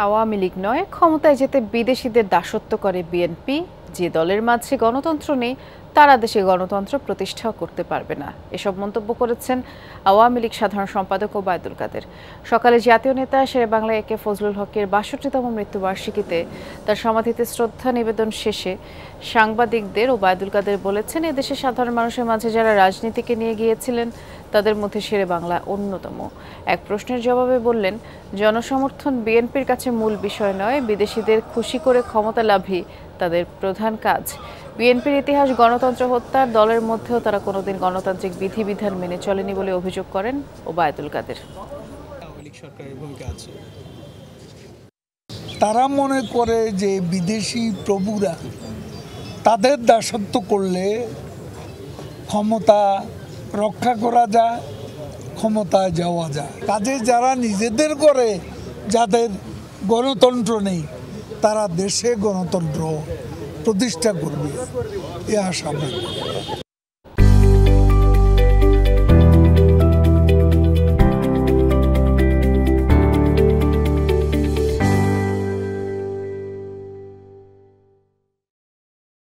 আওয়ামী লীগ নয়, ক্ষমতায় যেতে বিদেশিদের দাসত্ব করে বিএনপি। যে দলের মাঝে গণতন্ত্র নেই তারা দেশে গণতন্ত্র প্রতিষ্ঠা করতে পারবে না, এসব মন্তব্য করেছেন আওয়ামী লীগ সাধারণ সম্পাদক ওবায়দুল কাদের। সকালে জাতীয় নেতা শেরেবাংলা একে ফজলুল হকের ৬২তম মৃত্যুবার্ষিকীতে তার সমাধিতে শ্রদ্ধা নিবেদন শেষে সাংবাদিকদের ওবায়দুল কাদের বলেছেন, এদেশের সাধারণ মানুষের মাঝে যারা রাজনীতিকে নিয়ে গিয়েছিলেন তাদের মধ্যে শেরেবাংলা অন্যতম। এক প্রশ্নের জবাবে বললেন, জনসমর্থন বিএনপির কাছে মূল বিষয় নয়, বিদেশিদের খুশি করে ক্ষমতা লাভই তাদের প্রধান কাজ। বিএনপির ইতিহাস গণতন্ত্র হত্যার, দলের মধ্যেও তারা কোনোদিন গণতান্ত্রিক বিধিবিধান মেনে চলেনি বলে অভিযোগ করেন ওবায়দুল কাদের। তারা মনে করে যে বিদেশি প্রভুরা তাদের দাসত্ব করলে ক্ষমতা রক্ষা করা যায়, ক্ষমতায় যাওয়া যায়। কাজে যারা নিজেদের করে যাদের গণতন্ত্র নেই তারা দেশে গণতন্ত্র প্রতিষ্ঠা করবে এ আশা